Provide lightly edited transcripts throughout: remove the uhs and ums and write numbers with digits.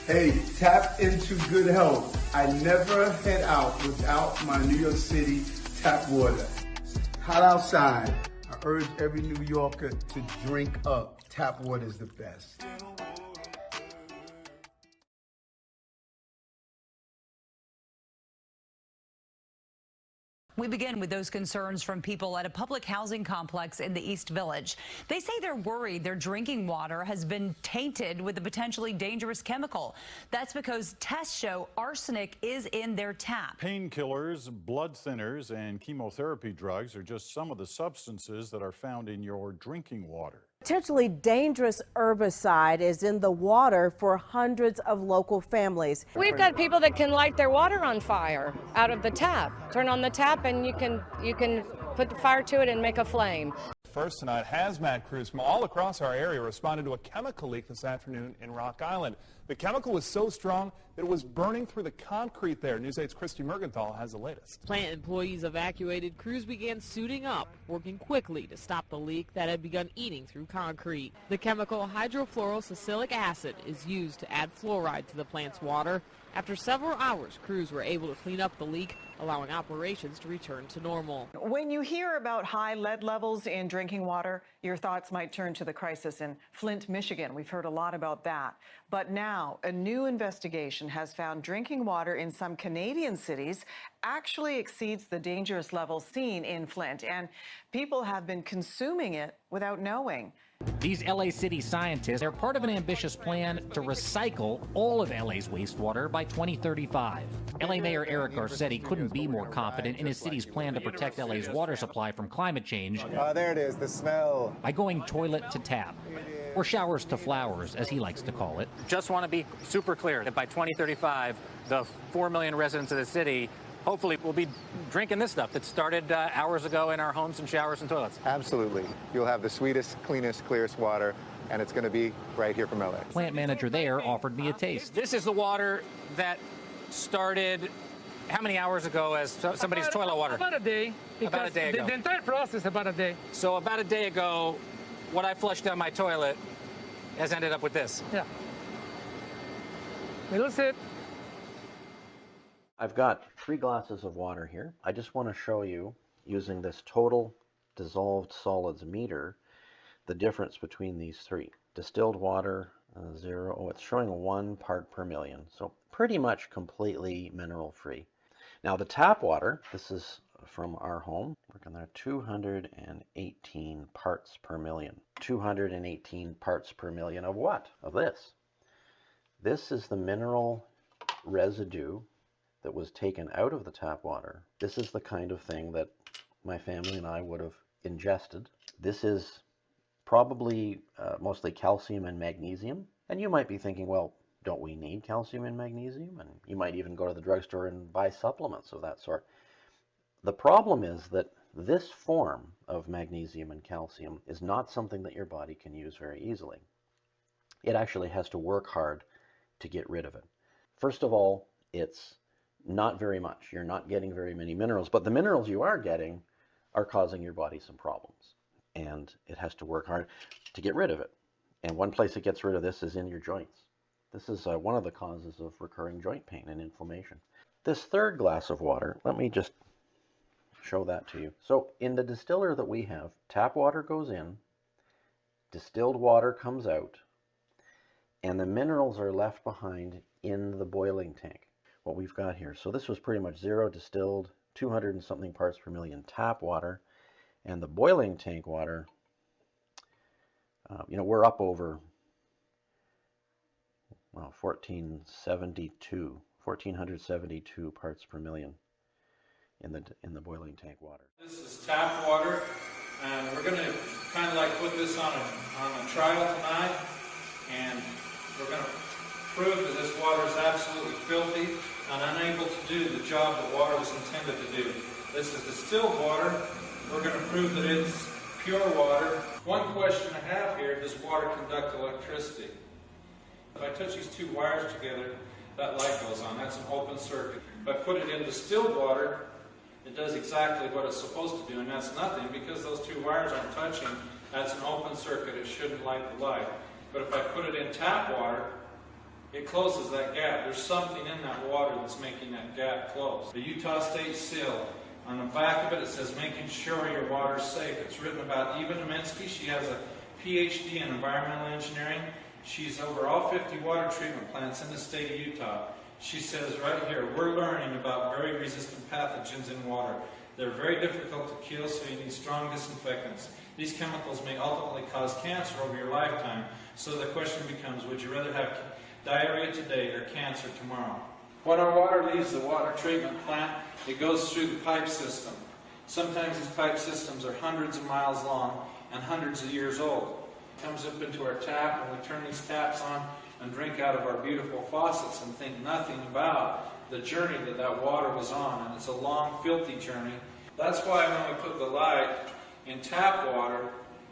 Hey, tap into good health. I never head out without my New York City tap water. Hot outside. I urge every New Yorker to drink up. Tap water is the best. We begin with those concerns from people at a public housing complex in the East Village. They say they're worried their drinking water has been tainted with a potentially dangerous chemical. That's because tests show arsenic is in their tap. Painkillers, blood thinners, and chemotherapy drugs are just some of the substances that are found in your drinking water. Potentially dangerous herbicide is in the water for hundreds of local families. We've got people that can light their water on fire out of the tap. Turn on the tap and you can put the fire to it and make a flame. First tonight, hazmat crews from all across our area responded to a chemical leak this afternoon in Rock Island. The chemical was so strong that it was burning through the concrete there. News 8's Christy Mergenthal has the latest. Plant employees evacuated. Crews began suiting up, working quickly to stop the leak that had begun eating through concrete. The chemical hydrofluorosilic acid is used to add fluoride to the plant's water. After several hours, crews were able to clean up the leak, allowing operations to return to normal. When you hear about high lead levels in drinking water, your thoughts might turn to the crisis in Flint, Michigan. We've heard a lot about that. But now, a new investigation has found drinking water in some Canadian cities actually exceeds the dangerous levels seen in Flint, and people have been consuming it without knowing. These LA City scientists are part of an ambitious plan to recycle all of LA's wastewater by 2035. LA Mayor Eric Garcetti couldn't be more confident in his city's plan to protect LA's water supply from climate change. There it is, the smell. By going toilet to tap, or showers to flowers, as he likes to call it. Just want to be super clear that by 2035, the 4 million residents of the city hopefully we'll be drinking this stuff that started hours ago in our homes and showers and toilets. Absolutely. You'll have the sweetest, cleanest, clearest water, and it's going to be right here from LA. Plant manager there offered me a taste. This is the water that started how many hours ago as somebody's toilet water? About a day. About a day ago. The entire process about a day. So about a day ago, what I flushed down my toilet has ended up with this. Yeah. Little sip. I've got 3 glasses of water here. I just want to show you, using this total dissolved solids meter, the difference between these 3. Distilled water, 0. Oh, it's showing 1 part per million, so pretty much completely mineral free. Now the tap water, this is from our home, working there, 218 parts per million. 218 parts per million of what? Of this. This is the mineral residue that was taken out of the tap water. This is the kind of thing that my family and I would have ingested. This is probably mostly calcium and magnesium. And you might be thinking, well, don't we need calcium and magnesium? And you might even go to the drugstore and buy supplements of that sort. The problem is that this form of magnesium and calcium is not something that your body can use very easily. It actually has to work hard to get rid of it. First of all, it's not very much. You're not getting very many minerals, but the minerals you are getting are causing your body some problems. And it has to work hard to get rid of it. And one place it gets rid of this is in your joints. This is one of the causes of recurring joint pain and inflammation. This third glass of water, let me just show that to you. So in the distiller that we have, tap water goes in, distilled water comes out, and the minerals are left behind in the boiling tank. What we've got here. So this was pretty much 0 distilled, 200 and something parts per million tap water, and the boiling tank water, we're up over 1472 parts per million in the boiling tank water. This is tap water, and we're going to kind of like put this on a trial tonight, and we're going to prove that this water is absolutely filthy and unable to do the job that water was intended to do. This is distilled water. We're going to prove that it's pure water. One question I have here, does water conduct electricity? If I touch these 2 wires together, that light goes on. That's an open circuit. If I put it in distilled water, it does exactly what it's supposed to do, and that's nothing because those 2 wires aren't touching. That's an open circuit. It shouldn't light the light. But if I put it in tap water, it it closes that gap. There's something in that water that's making that gap close. The Utah State seal, on the back of it, it says, making sure your water's safe. It's written about Eva Neminsky. She has a PhD in environmental engineering. She's over all 50 water treatment plants in the state of Utah. She says right here, we're learning about very resistant pathogens in water. They're very difficult to kill, so you need strong disinfectants. These chemicals may ultimately cause cancer over your lifetime. So the question becomes, would you rather have diarrhea today or cancer tomorrow? When our water leaves the water treatment plant, it goes through the pipe system. Sometimes these pipe systems are hundreds of miles long and hundreds of years old. It comes up into our tap, and we turn these taps on and drink out of our beautiful faucets and think nothing about the journey that that water was on. And it's a long, filthy journey. That's why when we put the light in tap water,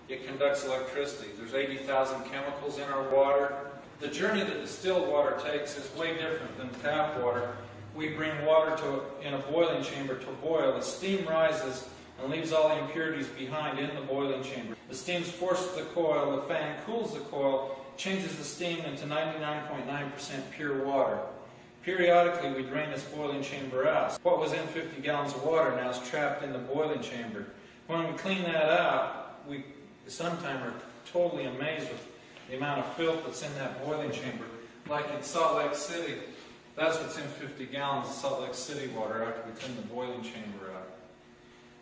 it conducts electricity. There's 80,000 chemicals in our water. The journey that distilled water takes is way different than tap water. We bring water in a boiling chamber to boil. The steam rises and leaves all the impurities behind in the boiling chamber. The steam's forced to the coil. The fan cools the coil, changes the steam into 99.9% pure water. Periodically, we drain this boiling chamber out. What was in 50 gallons of water now is trapped in the boiling chamber. When we clean that out, we sometimes are totally amazed with the amount of filth that's in that boiling chamber. Like in Salt Lake City, that's what's in 50 gallons of Salt Lake City water after we clean the boiling chamber out.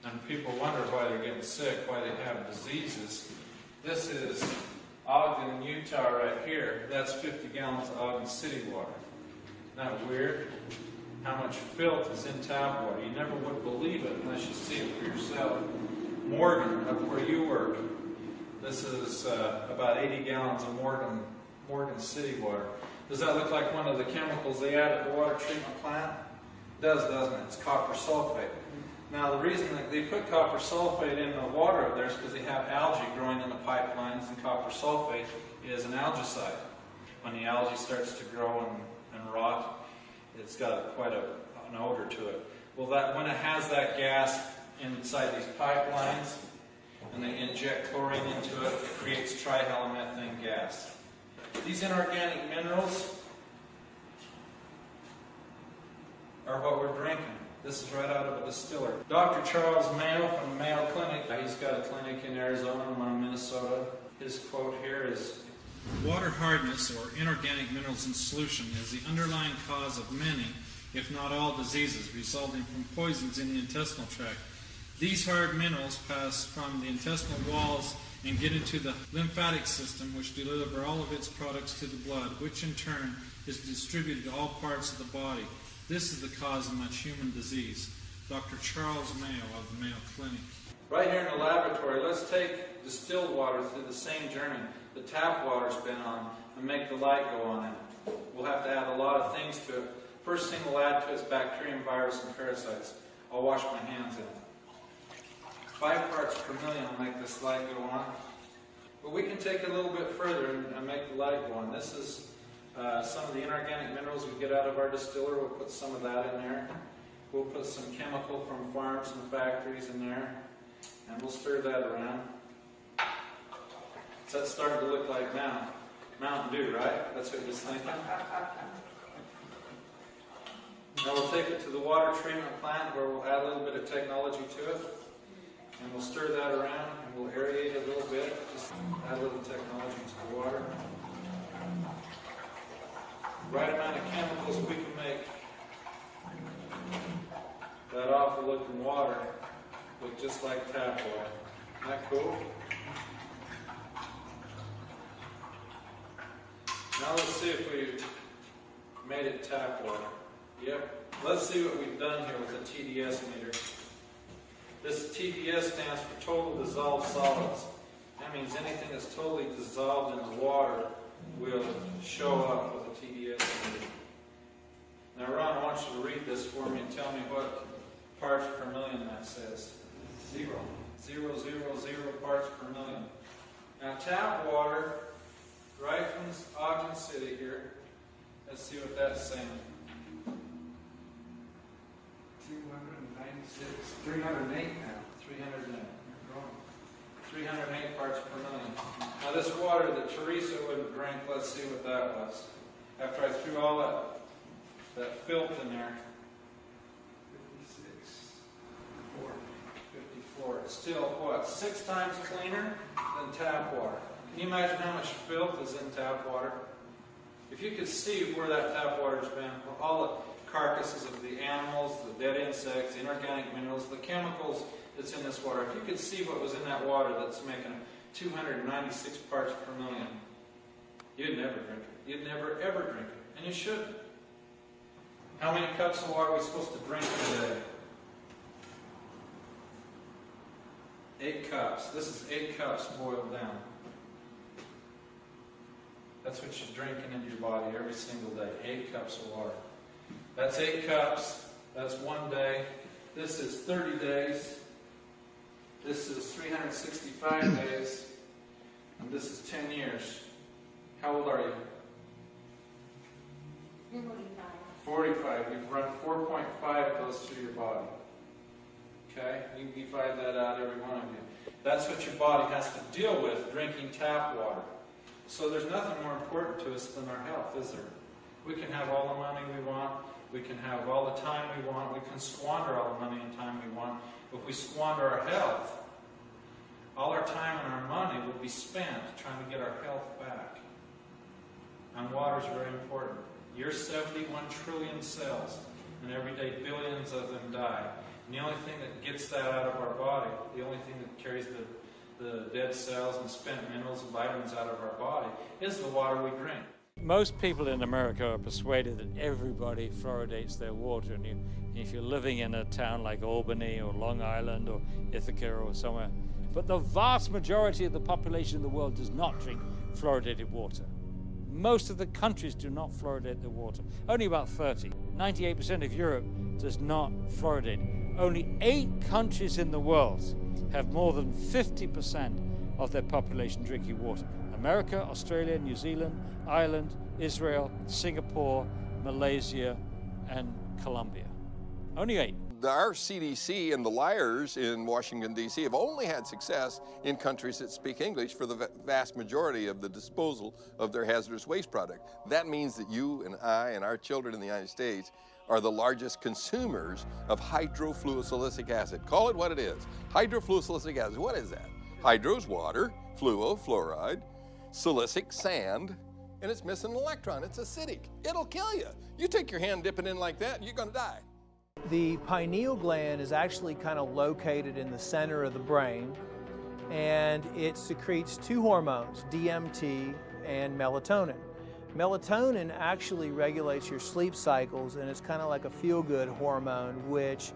And people wonder why they're getting sick, why they have diseases. This is Ogden, Utah right here. That's 50 gallons of Ogden City water. Isn't that weird? How much filth is in tap water. You never would believe it unless you see it for yourself. Morgan, up where you work. This is about 80 gallons of Morgan City water. Does that look like one of the chemicals they add at the water treatment plant? It does, doesn't it? It's copper sulfate. Now, the reason that they put copper sulfate in the water up there is because they have algae growing in the pipelines, and copper sulfate is an algicide. When the algae starts to grow and rot, it's got quite an odor to it. Well, when it has that gas inside these pipelines, and they inject chlorine into it, it creates trihalomethane gas. These inorganic minerals are what we're drinking. This is right out of a distiller. Dr. Charles Mayo from the Mayo Clinic, he's got a clinic in Arizona and one in Minnesota. His quote here is, water hardness, or inorganic minerals in solution, is the underlying cause of many, if not all, diseases resulting from poisons in the intestinal tract. These hard minerals pass from the intestinal walls and get into the lymphatic system, which deliver all of its products to the blood, which in turn is distributed to all parts of the body. This is the cause of much human disease. Dr. Charles Mayo of the Mayo Clinic. Right here in the laboratory, let's take distilled water through the same journey the tap water's been on and make the light go on it. We'll have to add a lot of things to it. First thing we'll add to it is bacterium, virus, and parasites. I'll wash my hands in it. 5 parts per million will make this light go on. But we can take it a little bit further and make the light go on. This is some of the inorganic minerals we get out of our distiller. We'll put some of that in there. We'll put some chemical from farms and factories in there. And we'll stir that around. What's that starting to look like now? Mountain Dew, right? That's what you're thinking. Now we'll take it to the water treatment plant where we'll add a little bit of technology to it. And we'll stir that around and we'll aerate it a little bit. Just add a little technology to the water. Right amount of chemicals, we can make that awful looking water look just like tap water. Isn't that cool? Now let's see if we made it tap water. Yep. Let's see what we've done here with the TDS meter. This TDS stands for total dissolved solids. That means anything that's totally dissolved in the water will show up with a TDS meter. Now Ron, I want you to read this for me and tell me what parts per million that says. 0. 0, 0, 0 parts per million. Now tap water, right from Ogden City here, let's see what that's saying. 296, 308 now. 308. 308 parts per million. Now this water that Teresa wouldn't drink, let's see what that was. after I threw all that filth in there. 54. It's still, what, 6 times cleaner than tap water. Can you imagine how much filth is in tap water? If you could see where that tap water's been, all the carcasses of the animals, the dead insects, the inorganic minerals, the chemicals that's in this water, if you could see what was in that water that's making 296 parts per million, you'd never drink it. You'd never, ever drink it. And you shouldn't. How many cups of water are we supposed to drink today? 8 cups. This is 8 cups boiled down. That's what you're drinking into your body every single day. 8 cups of water. That's 8 cups. That's 1 day. This is 30 days. This is 365 days. And this is 10 years. How old are you? 45. You've run 4.5 of those through your body. Okay? You divide that out, every one of you. That's what your body has to deal with, drinking tap water. So there's nothing more important to us than our health, is there? We can have all the money we want. We can have all the time we want. We can squander all the money and time we want. If we squander our health, all our time and our money will be spent trying to get our health back. And water is very important. You're 71 trillion cells, and every day billions of them die. And the only thing that gets that out of our body, the only thing that carries the dead cells and spent minerals and vitamins out of our body is the water we drink. Most people in America are persuaded that everybody fluoridates their water. And if you're living in a town like Albany or Long Island or Ithaca or somewhere, but the vast majority of the population in the world does not drink fluoridated water. Most of the countries do not fluoridate their water. Only about 30. 98% of Europe does not fluoridate. Only 8 countries in the world have more than 50% of their population drinking water. America, Australia, New Zealand, Ireland, Israel, Singapore, Malaysia, and Colombia. Only 8. Our CDC and the liars in Washington, D.C. have only had success in countries that speak English for the vast majority of the disposal of their hazardous waste product. That means that you and I and our children in the United States are the largest consumers of hydrofluosilicic acid. Call it what it is. Hydrofluosilicic acid, what is that? Hydro is water, fluo, fluoride, silicic, sand, and it's missing an electron. It's acidic. It'll kill you. You take your hand, dip it in like that, you're gonna die. The pineal gland is actually kind of located in the center of the brain, and it secretes 2 hormones, DMT and melatonin. Melatonin actually regulates your sleep cycles, and it's kind of like a feel-good hormone, which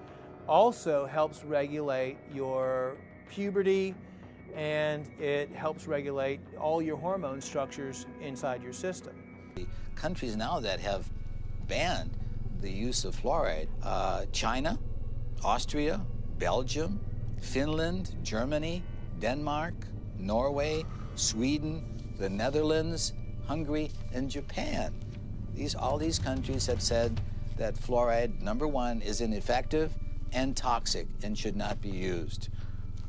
also helps regulate your puberty, and it helps regulate all your hormone structures inside your system. Countries now that have banned the use of fluoride, China, Austria, Belgium, Finland, Germany, Denmark, Norway, Sweden, the Netherlands, Hungary, and Japan. All these countries have said that fluoride, number 1, is ineffective and toxic and should not be used.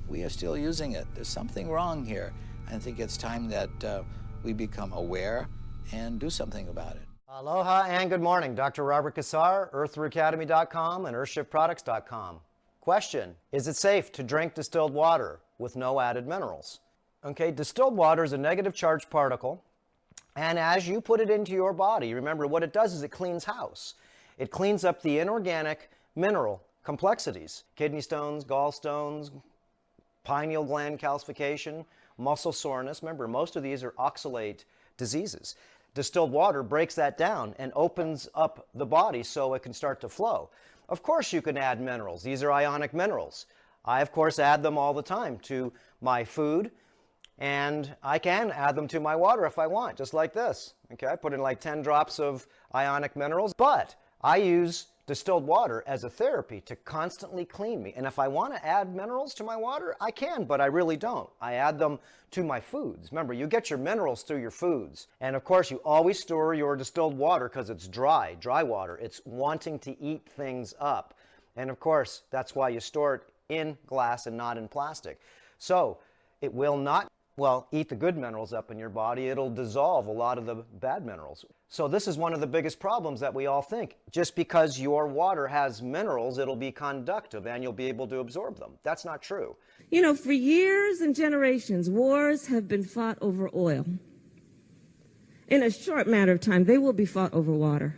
We are still using it. There's something wrong here. I think it's time that we become aware and do something about it. Aloha and good morning. Dr. Robert Cassar, EarthRootAcademy.com and EarthShiftProducts.com. Question, is it safe to drink distilled water with no added minerals? Okay, distilled water is a negative charged particle, and as you put it into your body, remember what it does is it cleans house. It cleans up the inorganic mineral complexities, kidney stones, gallstones, pineal gland calcification, muscle soreness. Remember, most of these are oxalate diseases. Distilled water breaks that down and opens up the body so it can start to flow. Of course you can add minerals. These are ionic minerals. I, of course, add them all the time to my food, and I can add them to my water if I want, just like this. Okay, I put in like 10 drops of ionic minerals, but I use distilled water as a therapy to constantly clean me. And if I want to add minerals to my water, I can, but I really don't. I add them to my foods. Remember, you get your minerals through your foods. And of course, you always store your distilled water because it's dry water. It's wanting to eat things up. And of course, that's why you store it in glass and not in plastic. So it will not, well, eat the good minerals up in your body. It'll dissolve a lot of the bad minerals. So this is one of the biggest problems that we all think. Just because your water has minerals, it'll be conductive and you'll be able to absorb them. That's not true. You know, for years and generations, wars have been fought over oil. In a short matter of time, they will be fought over water.